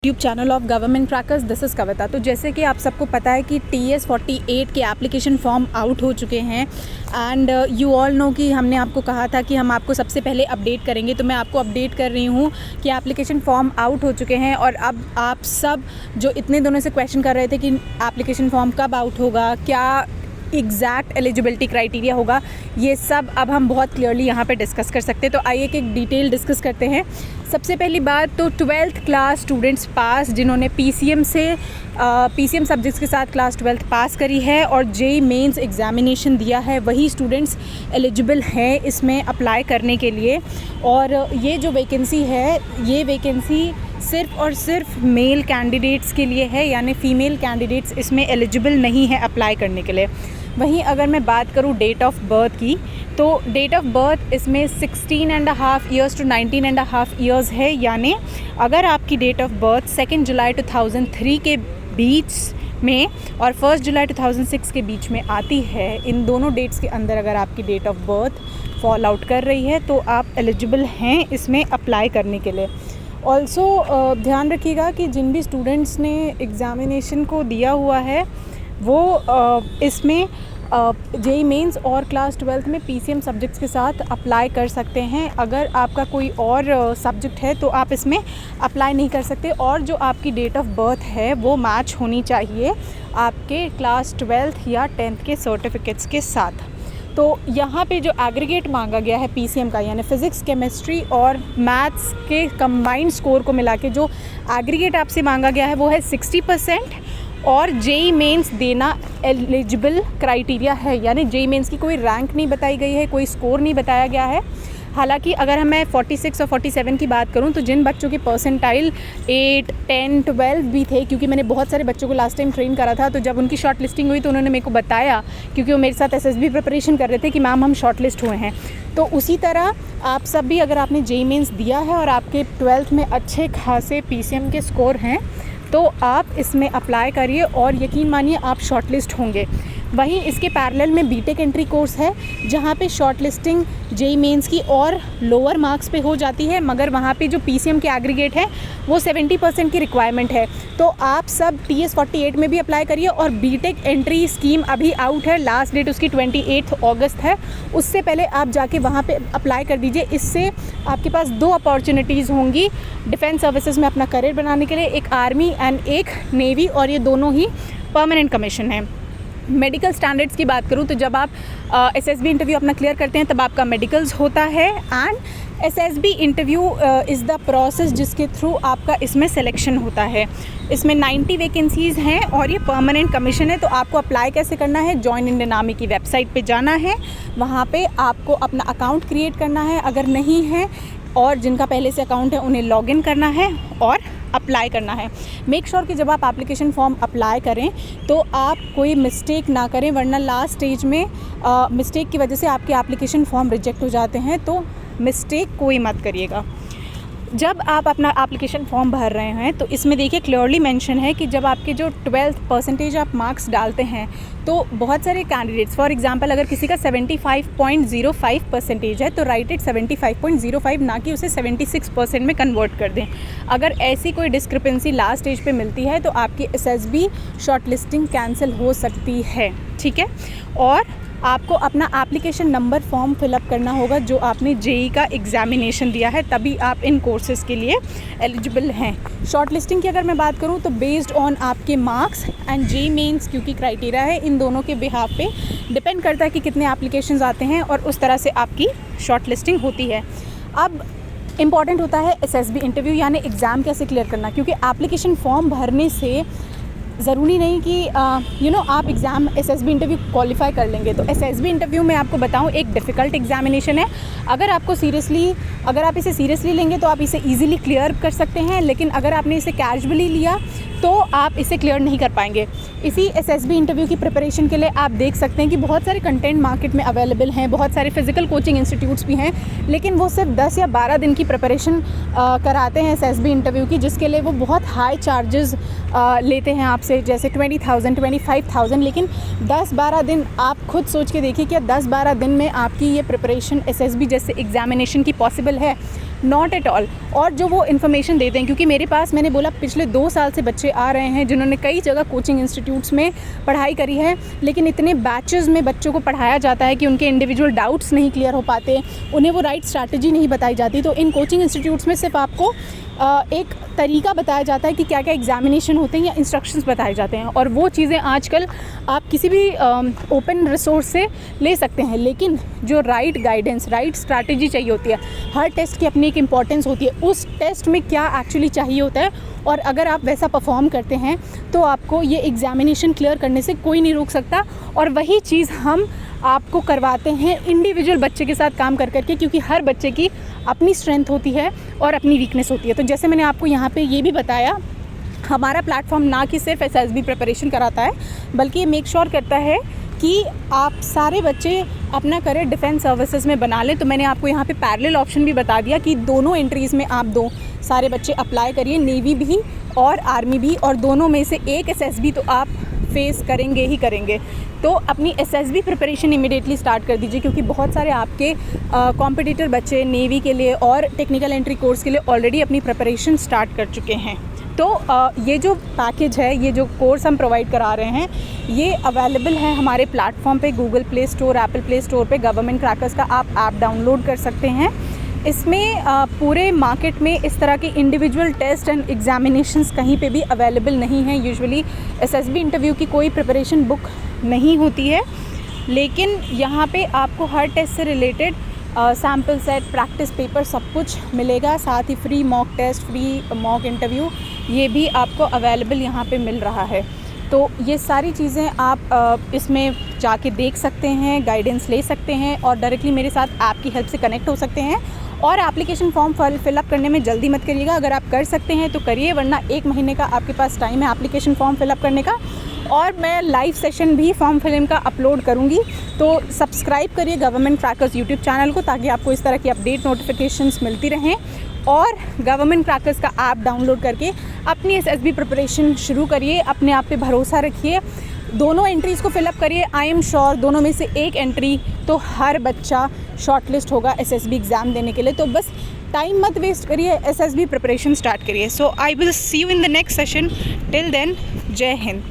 YouTube channel of government crackers. This is Kavita. तो जैसे कि आप सबको पता है कि TS48 के एप्लीकेशन फॉर्म आउट हो चुके हैं एंड यू ऑल नो कि हमने आपको कहा था कि हम आपको सबसे पहले अपडेट करेंगे। तो मैं आपको अपडेट कर रही हूँ कि एप्लीकेशन फॉर्म आउट हो चुके हैं और अब आप सब जो इतने दिनों से क्वेश्चन कर रहे थे कि एप्लीकेशन फॉर्म कब आउट होगा, क्या एग्जैक्ट एलिजिबिलिटी क्राइटेरिया होगा, ये सब अब हम बहुत क्लियरली यहाँ पे डिस्कस कर सकते हैं। तो आइए एक डिटेल डिस्कस करते हैं। सबसे पहली बात तो 12th क्लास स्टूडेंट्स पास जिन्होंने PCM सब्जेक्ट्स के साथ क्लास 12th पास करी है और JEE मेंस एग्जामिनेशन दिया है, वही स्टूडेंट्स एलिजिबल हैं इसमें अप्लाई करने के लिए। और ये जो वैकेंसी है, ये वैकेंसी सिर्फ़ और सिर्फ मेल कैंडिडेट्स के लिए है, यानी फ़ीमेल कैंडिडेट्स इसमें एलिजिबल नहीं है अप्लाई करने के लिए। वहीं अगर मैं बात करूँ डेट ऑफ बर्थ की, तो डेट ऑफ बर्थ इसमें 16.5 ईयर्स टू 19.5 ईयर्स है, यानी अगर आपकी डेट ऑफ बर्थ 2 जुलाई 2003 के बीच में और 1 जुलाई 2006 के बीच में आती है, इन दोनों डेट्स के अंदर अगर आपकी date of birth fall out कर रही है तो आप एलिजिबल हैं इसमें अप्लाई करने के लिए। ऑल्सो ध्यान रखिएगा कि जिन भी स्टूडेंट्स ने एग्ज़ामिनेशन को दिया हुआ है वो इसमें JEE मेंस और क्लास 12th में PCM सब्जेक्ट्स के साथ अप्लाई कर सकते हैं। अगर आपका कोई और सब्जेक्ट है तो आप इसमें अप्लाई नहीं कर सकते, और जो आपकी डेट ऑफ बर्थ है वो मैच होनी चाहिए आपके क्लास 12th या 10th के सर्टिफिकेट्स के साथ। तो यहाँ पे जो एग्रीगेट मांगा गया है PCM का, यानी फ़िज़िक्स, केमिस्ट्री और मैथ्स के कंबाइंड स्कोर को मिला के जो एग्रीगेट आपसे मांगा गया है वो है 60%, और JEE मेंस देना एलिजिबल क्राइटेरिया है, यानी JEE मेंस की कोई रैंक नहीं बताई गई है, कोई स्कोर नहीं बताया गया है। हालांकि अगर मैं 46 और 47 की बात करूं तो जिन बच्चों के परसेंटाइल 8, 10, 12 भी थे, क्योंकि मैंने बहुत सारे बच्चों को लास्ट टाइम ट्रेन करा था, तो जब उनकी शॉर्ट लिस्टिंग हुई तो उन्होंने मेरे को बताया, क्योंकि वो मेरे साथ SSB प्रिपरेशन कर रहे थे, कि मैम हम शॉर्ट लिस्ट हुए हैं। तो उसी तरह आप सब भी अगर आपने JEE मेंस दिया है और आपके 12th में अच्छे खासे PCM के स्कोर हैं तो आप इसमें अप्लाई करिए और यकीन मानिए आप शॉर्ट लिस्ट होंगे। वहीं इसके पैरेलल में बीटेक एंट्री कोर्स है, जहाँ पे शॉर्ट लिस्टिंग JEE मेंस की और लोअर मार्क्स पे हो जाती है, मगर वहाँ पे जो PCM के एग्रीगेट है वो 70% की रिक्वायरमेंट है। तो आप सब TS48 में भी अप्लाई करिए, और बीटेक एंट्री स्कीम अभी आउट है, लास्ट डेट उसकी 28 अगस्त है, उससे पहले आप जाके वहाँ पे अप्लाई कर दीजिए। इससे आपके पास 2 अपॉर्चुनिटीज़ होंगी डिफेंस सर्विसेज में अपना करियर बनाने के लिए, एक आर्मी एंड एक नेवी, और ये दोनों ही परमानेंट कमीशन है। मेडिकल स्टैंडर्ड्स की बात करूँ तो जब आप SSB इंटरव्यू अपना क्लियर करते हैं तब आपका मेडिकल्स होता है, and SSB interview is the process जिसके थ्रू आपका इसमें सिलेक्शन होता है। इसमें 90 वैकेंसीज़ हैं और ये परमानेंट कमीशन है। तो आपको अप्लाई कैसे करना है, जॉइन इंडियन आर्मी की वेबसाइट पे जाना है, वहाँ पे आपको अपना अकाउंट क्रिएट करना है, अगर नहीं है और जिनका पहले से अकाउंट है उन्हें लॉगिन करना है और अप्लाई करना है। मेक श्योर कि जब आप एप्लीकेशन फॉर्म अप्लाई करें तो आप कोई मिस्टेक ना करें, वरना लास्ट स्टेज में मिस्टेक की वजह से आपके एप्लीकेशन फॉर्म रिजेक्ट हो जाते हैं। तो मिस्टेक कोई मत करिएगा। जब आप अपना एप्लीकेशन फॉर्म भर रहे हैं तो इसमें देखिए क्लियरली मेंशन है कि जब आपके जो 12th परसेंटेज आप मार्क्स डालते हैं तो बहुत सारे कैंडिडेट्स, फॉर एग्जांपल अगर किसी का 75.05 परसेंटेज है तो राइट इट 75.05, ना कि उसे 76% में कन्वर्ट कर दें। अगर ऐसी कोई डिस्क्रिपेंसी लास्ट स्टेज पे मिलती है तो आपकी SSB शॉर्ट लिस्टिंग कैंसिल हो सकती है, ठीक है। और आपको अपना एप्लीकेशन नंबर फॉर्म फिलअप करना होगा जो आपने JEE का एग्ज़ामिनेशन दिया है, तभी आप इन कोर्सेज़ के लिए एलिजिबल हैं। शॉर्ट लिस्टिंग की अगर मैं बात करूं तो बेस्ड ऑन आपके मार्क्स एंड JEE मेंस क्योंकि क्राइटेरिया है, इन दोनों के बिहाफ पे डिपेंड करता है कि कितने एप्लीकेशंस आते हैं और उस तरह से आपकी शॉर्ट लिस्टिंग होती है। अब इम्पॉर्टेंट होता है SSB इंटरव्यू, यानी एग्ज़ाम कैसे क्लियर करना, क्योंकि एप्लीकेशन फॉर्म भरने से ज़रूरी नहीं कि आप एग्ज़ाम SSB इंटरव्यू क्वालिफाई कर लेंगे। तो SSB इंटरव्यू में आपको बताऊं एक डिफ़िकल्ट एग्जामिनेशन है। अगर आप इसे सीरियसली लेंगे तो आप इसे इजीली क्लियर कर सकते हैं, लेकिन अगर आपने इसे कैजुअली लिया तो आप इसे क्लियर नहीं कर पाएंगे। इसी SSB इंटरव्यू की प्रिपरेशन के लिए आप देख सकते हैं कि बहुत सारे कंटेंट मार्केट में अवेलेबल हैं, बहुत सारे फिज़िकल कोचिंग इंस्टीट्यूट्स भी हैं, लेकिन वो सिर्फ 10 या 12 दिन की प्रिपरेशन कराते हैं SSB इंटरव्यू की, जिसके लिए वो बहुत हाई चार्जेस लेते हैं आपसे, जैसे 20,000, 25,000। लेकिन 10-12 दिन आप खुद सोच के देखिए कि 10-12 दिन में आपकी ये प्रिपरेशन SSB जैसे एग्जामिनेशन की पॉसिबल है। Not at all. और जो वो इन्फॉर्मेशन देते हैं, क्योंकि मेरे पास मैंने बोला पिछले 2 साल से बच्चे आ रहे हैं जिन्होंने कई जगह कोचिंग इंस्टीट्यूट्स में पढ़ाई करी है, लेकिन इतने बैचेस में बच्चों को पढ़ाया जाता है कि उनके इंडिविजुअल डाउट्स नहीं क्लियर हो पाते, उन्हें वो राइट स्ट्रैटेजी नहीं बताई जाती। तो इन कोचिंग इंस्टीट्यूट्स में सिर्फ आपको एक तरीका बताया जाता है कि क्या क्या एग्जामिनेशन होते हैं या इंस्ट्रक्शंस बताए जाते हैं, और वो चीज़ें आजकल आप किसी भी ओपन रिसोर्स से ले सकते हैं। लेकिन जो राइट गाइडेंस, राइट स्ट्रैटेजी चाहिए होती है, हर टेस्ट की अपनी एक इम्पॉर्टेंस होती है, उस टेस्ट में क्या एक्चुअली चाहिए होता है, और अगर आप वैसा परफॉर्म करते हैं तो आपको ये एग्जामिनेशन क्लियर करने से कोई नहीं रोक सकता। और वही चीज़ हम आपको करवाते हैं इंडिविजुअल बच्चे के साथ काम कर करके, क्योंकि हर बच्चे की अपनी स्ट्रेंथ होती है और अपनी वीकनेस होती है। तो जैसे मैंने आपको यहाँ पे ये भी बताया, हमारा प्लेटफॉर्म ना कि सिर्फ एसएसबी प्रिपरेशन कराता है, बल्कि ये मेक श्योर करता है कि आप सारे बच्चे अपना करियर डिफेंस सर्विसेज में बना लें। तो मैंने आपको यहाँ पे पैरेलल ऑप्शन भी बता दिया कि दोनों एंट्रीज़ में आप सारे बच्चे अप्लाई करिए, नेवी भी और आर्मी भी, और दोनों में से एक एसएसबी तो आप फेस करेंगे ही करेंगे। तो अपनी एसएसबी प्रिपरेशन इमीडिएटली स्टार्ट कर दीजिए, क्योंकि बहुत सारे आपके कॉम्पिटिटर बच्चे नेवी के लिए और टेक्निकल एंट्री कोर्स के लिए ऑलरेडी अपनी प्रिपरेशन स्टार्ट कर चुके हैं। तो ये जो पैकेज है, ये जो कोर्स हम प्रोवाइड करा रहे हैं, ये अवेलेबल है हमारे प्लेटफॉर्म पे, Google play store, Apple play store पे। गवर्नमेंट क्रैकर्स का आप ऐप डाउनलोड कर सकते हैं। इसमें पूरे मार्केट में इस तरह के इंडिविजुअल टेस्ट एंड एग्जामिनेशंस कहीं पे भी अवेलेबल नहीं है। यूजुअली एसएसबी इंटरव्यू की कोई प्रिपरेशन बुक नहीं होती है, लेकिन यहाँ पे आपको हर टेस्ट से related sample set, practice paper सब कुछ मिलेगा। साथ ही free mock test, free mock interview, ये भी आपको अवेलेबल यहाँ पे मिल रहा है। तो ये सारी चीज़ें आप इसमें जाके देख सकते हैं, गाइडेंस ले सकते हैं, और डायरेक्टली मेरे साथ ऐप की हेल्प से कनेक्ट हो सकते हैं। और एप्लीकेशन फॉर्म फिलअप करने में जल्दी मत करिएगा, अगर आप कर सकते हैं तो करिए, वरना 1 महीने का आपके पास टाइम है एप्लीकेशन फॉर्म फिलअप करने का। और मैं लाइव सेशन भी फॉर्म फिलिंग का अपलोड करूंगी, तो सब्सक्राइब करिए गवर्नमेंट क्रैकर्स यूट्यूब चैनल को, ताकि आपको इस तरह की अपडेट नोटिफिकेशंस मिलती रहें। और गवर्नमेंट क्रैकर्स का ऐप डाउनलोड करके अपनी एसएसबी प्रिपरेशन शुरू करिए, अपने आप पे भरोसा रखिए, दोनों एंट्रीज़ को फिलअप करिए। आई एम श्योर दोनों में से एक एंट्री तो हर बच्चा शॉर्टलिस्ट होगा एसएसबी एग्ज़ाम देने के लिए। तो बस टाइम मत वेस्ट करिए, एसएसबी प्रिपरेशन स्टार्ट करिए। So I will see you in the next session. Till then, जय हिंद।